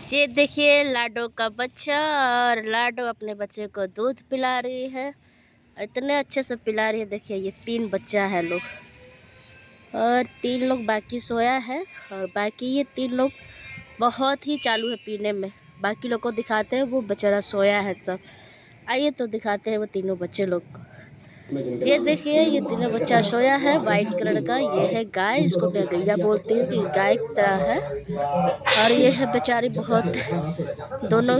ये देखिए लाडो का बच्चा, और लाडो अपने बच्चे को दूध पिला रही है। इतने अच्छे से पिला रही है। देखिए ये 3 बच्चा है लोग, और 3 लोग बाकी सोया है, और बाकी ये 3 लोग बहुत ही चालू है पीने में। बाकी लोग को दिखाते हैं, वो बेचारा सोया है सब। आइए तो दिखाते हैं वो तीनों बच्चे लोग को। ये देखिए ये तीनों बच्चा सोया है। वाइट कलर का ये है गाय, इसको मैं गैया बोलती हूँ कि गाय की तरह है। और ये है बेचारी बहुत, दोनों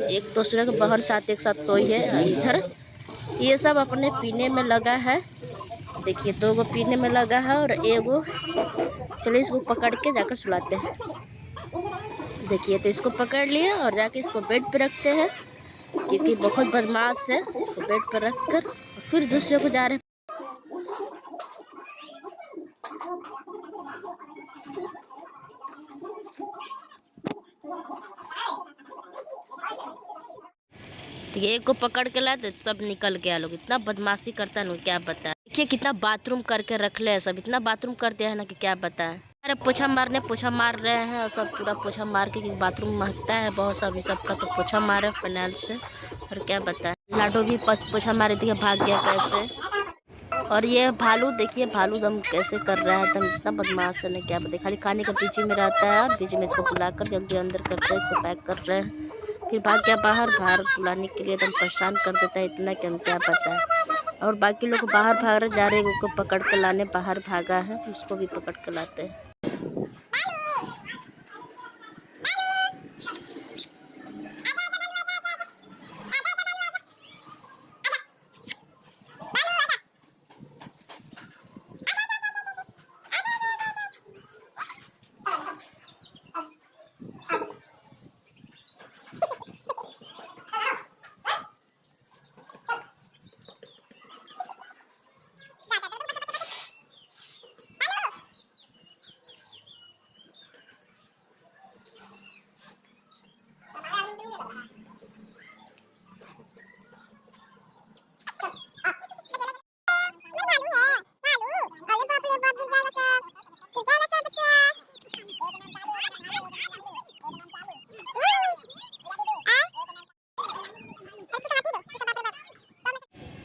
एक दूसरे के बहन साथ एक साथ सोई है। इधर ये सब अपने पीने में लगा है। देखिए 2 गो पीने में लगा है, और एगो, चलिए इसको पकड़ के जाकर सुलाते हैं। देखिए तो इसको पकड़ लिए और जाके इसको बेड पे रखते हैं, क्योंकि बहुत बदमाश है। इसको बेड पर रख कर फिर दूसरे को जा रहे हैं। एक को पकड़ के लाए तो सब निकल गया। लोग इतना बदमाशी करता है, लोग क्या बताए। देखिए कितना बाथरूम करके रख ले, सब इतना बाथरूम कर दिया है ना कि क्या बताएं। अरे पोछा मार रहे हैं, और सब पूरा पोछा मार के, बाथरूम महकता है बहुत सब सबका, तो पोछा मारे फिनाइल से। और क्या बताएं, लाडो भी पोछा मारे थी, भाग गया कैसे। और ये भालू, देखिए भालू दम कैसे कर रहा है, दम इतना बदमाश है ना क्या बताए। खाली खाने के पीछे में रहता है, बीच में इसको बुलाकर जल्दी अंदर करते हैं, इसको पैक कर रहे हैं। फिर भाग गया बाहर बुलाने के लिए, एकदम परेशान कर देता है इतना कि हम क्या बताएं। और बाकी लोग बाहर भाग जा रहे हैं, उसको पकड़ के लाने बाहर भागा है, उसको भी पकड़ के लाते हैं।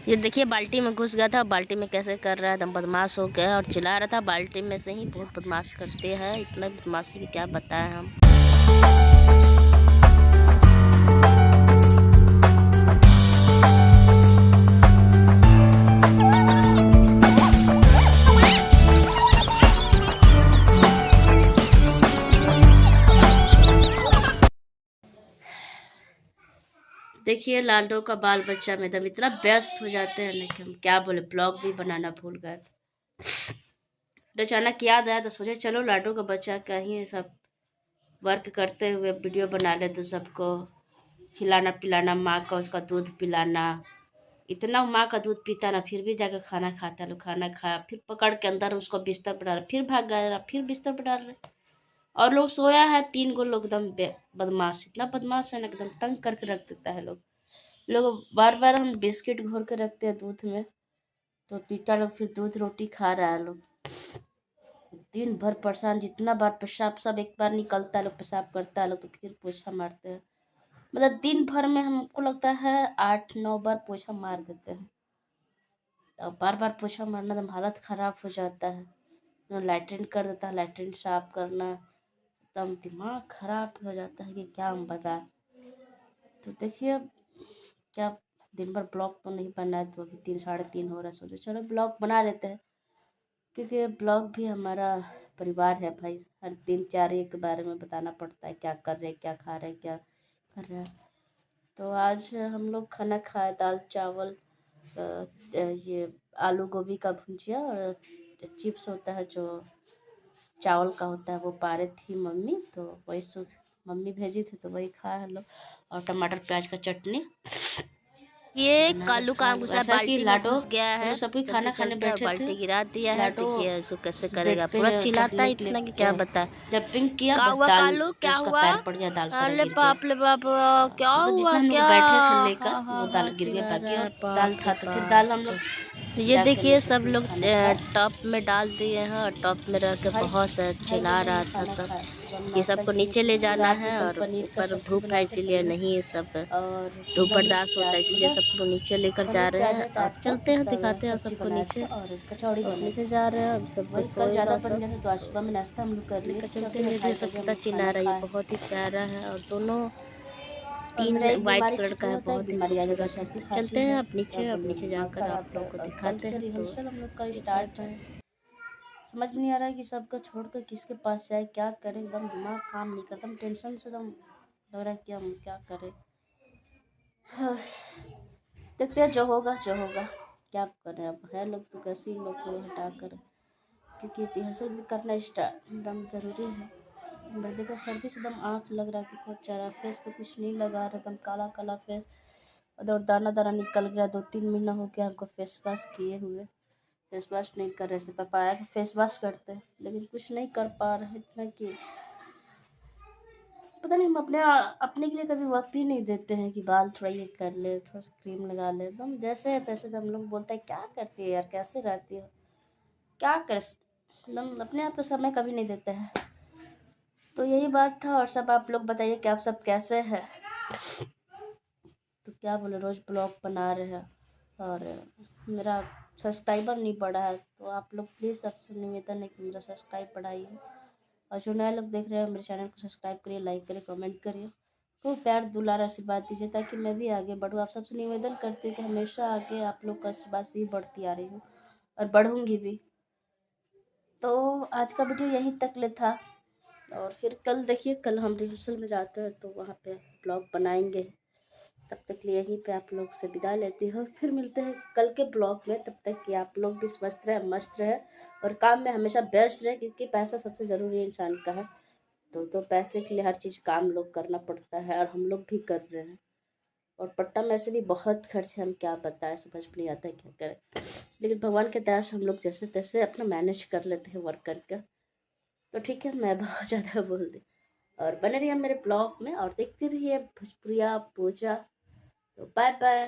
ये देखिए बाल्टी में घुस गया था, बाल्टी में कैसे कर रहा है, एकदम बदमाश हो गया और चिल्ला रहा था। बाल्टी में से ही बहुत बदमाश करते हैं, इतना बदमाशी की क्या बताएं हम। देखिए लाडो का बाल बच्चा में एकदम इतना व्यस्त हो जाते हैं ना कि हम क्या बोले, ब्लॉग भी बनाना भूल गए। तो अचानक याद आया तो सोचे चलो लाडो का बच्चा कहीं सब वर्क करते हुए वीडियो बना ले, तो सबको खिलाना पिलाना, माँ का उसका दूध पिलाना। इतना माँ का दूध पीता ना, फिर भी जाकर खाना खाता। लोग खाना खाया, फिर पकड़ के अंदर उसको बिस्तर पर डाल, फिर भाग गया, फिर बिस्तर पर डाल रहे। और लोग सोया है 3 गो लोग, एकदम बदमाश, इतना बदमाश है ना, एकदम तंग करके रख देता है। लोग बार बार हम बिस्किट घोर के रखते हैं दूध में, तो पीटा लोग फिर दूध रोटी खा रहा है। लोग दिन भर परेशान, जितना बार पेशाब सब एक बार निकलता है, लोग पेशाब करता है लोग, तो फिर पोछा मारते हैं। मतलब दिन भर में हमको लगता है 8-9 बार पोछा मार देते हैं। तो बार बार पोछा मारना तो हालत ख़राब हो जाता है। लैट्रिन कर देता है, लैट्रिन साफ करना, एकदम दिमाग ख़राब हो जाता है कि क्या हम बताएं। तो देखिए क्या, दिन भर ब्लॉग तो नहीं बना है, तो अभी 3-3:30 हो रहा है। सोचो चलो ब्लॉग बना लेते हैं, क्योंकि ब्लॉग भी हमारा परिवार है भाई। हर दिनचर्या के बारे में बताना पड़ता है, क्या कर रहे, क्या खा रहे, क्या कर रहे हैं। तो आज हम लोग खाना खाए, दाल चावल, ये आलू गोभी का भुजिया, और चिप्स होता है जो चावल का होता है, वो पारे थी मम्मी, तो वही मम्मी भेजी थी, तो वही खाए हम लोग। और टमाटर प्याज का चटनी। ये कालू काम गुस्सा बाल्टी में घुस गया है, सबकी खाना खाने बैठे थे, बाल्टी गिरा दिया है। देखिए इसको कैसे करेगा, पूरा चिल्लाता है इतना कि क्या बताए। जब पिंक किया क्या हुआ कालू, क्या हुआ, अरे बाप ले बाप, क्या हुआ, क्या बैठे से लेकर वो दाल गिर गया, बाकी और दाल था, तो फिर दाल हम लोग। ये देखिए सब लोग टॉप में डाल दिए हैं, और टॉप में रह के बहुत से चिल्ला रहा था। तब ये सबको नीचे ले जाना है और पनीर का ऊपर सब्जी धूप है बनाते इसीलिए पनीर नहीं सब और धूप शिमला मिर्च बर्दाश्त होता है प्याज इसलिए मतलब सबको नीचे लेकर जा पनीर रहे प्याज हैं। टाइप और का चलते हैं तब दिखाते हैं सब्जी सबको बनाए थे नीचे। और कचौड़ी और बनाए नीचे थे। जा रहे हैं, अब सब वही कल ज़्यादा सोएगा बन सब। गया था तो आज सुबह में नाश्ता हम लोग कर लिए लेकर तो चलते चलते हैं। हैं ये 2:30 सब बजे हम कितना लोग चिल्ला खाना रहा है, ये खाएँ। बहुत ही प्यारा है और दोनों और मेरा 3 एक वाइट बीमारी कलर ठीक का नहीं है, होता है, बहुत ही बीमारी आ जाता है, खूबसूरत है। सर्दी तो खांसी चलते हैं है, अब क्या नीचे, अब बोले नीचे दिमाग जाकर खराब आप है। लोगों को और कल दिखाते से हैं। तो रिहर्सल हम लोग का बाय स्टार्ट है। बाय। समझ नहीं आ रहा है कि सबको छोड़कर किसके पास जाए, क्या करें, एकदम दिमाग काम नहीं करता, टेंशन से एकदम लग रहा है कि हम क्या करें। हाँ, देखते हैं जो होगा सो होगा, क्या करें अब, है लोग तो कैसे ही लोग को हटा कर, क्योंकि रिहर्सल भी करना स्टार्ट एकदम ज़रूरी है। मैं देखा सर्दी से एकदम आँख लग रहा है कि बहुत चारा, फेस पे कुछ नहीं लगा रहा, एकदम काला काला फेस और दाना दाना निकल गया। 2-3 महीना हो गया हमको फेस वॉश किए हुए, फेस वॉश नहीं कर रहे। से पापा आया कि फेस वॉश करते हैं, लेकिन कुछ नहीं कर पा रहे इतना कि पता नहीं, हम अपने के लिए कभी वक्त ही नहीं देते हैं कि बाल थोड़ा ये कर ले, थोड़ा सा क्रीम लगा ले, एकदम जैसे है तैसे। तो हम लोग बोलते हैं क्या करती है यार, कैसे रहती हो, क्या कर, एकदम अपने आप को समय कभी नहीं देते हैं। तो यही बात था। और सब आप लोग बताइए कि आप सब कैसे हैं। तो क्या बोले, रोज़ ब्लॉग बना रहे हैं और मेरा सब्सक्राइबर नहीं बढ़ा है, तो आप लोग प्लीज़ सबसे निवेदन है कि मेरा सब्सक्राइब बढ़ाइए। और जो नए लोग देख रहे हैं मेरे चैनल को सब्सक्राइब करिए, लाइक करिए, कमेंट करिए, खूब प्यार दुलार आशीर्वाद दीजिए ताकि मैं भी आगे बढ़ूँ। आप सबसे निवेदन करती हूँ कि हमेशा आगे आप लोग का आशीर्वाद से ही बढ़ती आ रही हूँ और बढ़ूँगी भी। तो आज का वीडियो यहीं तक ले था। और फिर कल देखिए, कल हम रिहर्सल में जाते हैं तो वहाँ पे ब्लॉग बनाएंगे। तब तक लिए यहीं पे आप लोग से विदा लेती हूँ, फिर मिलते हैं कल के ब्लॉग में। तब तक कि आप लोग भी स्वस्थ रहे, मस्त रहे और काम में हमेशा व्यस्त रहे, क्योंकि पैसा सबसे ज़रूरी इंसान का है। तो पैसे के लिए हर चीज़ काम लोग करना पड़ता है और हम लोग भी कर रहे हैं। और पट्टा में से भी बहुत खर्च है, हम क्या बताएं, समझ में नहीं आता है क्या करें। लेकिन भगवान के दया से हम लोग जैसे तैसे अपना मैनेज कर लेते हैं वर्क करके। तो ठीक है, मैं बहुत ज़्यादा बोल दी। और बने रहिए मेरे ब्लॉग में और देखते रहिए भोजपुरिया पूजा। तो बाय बाय।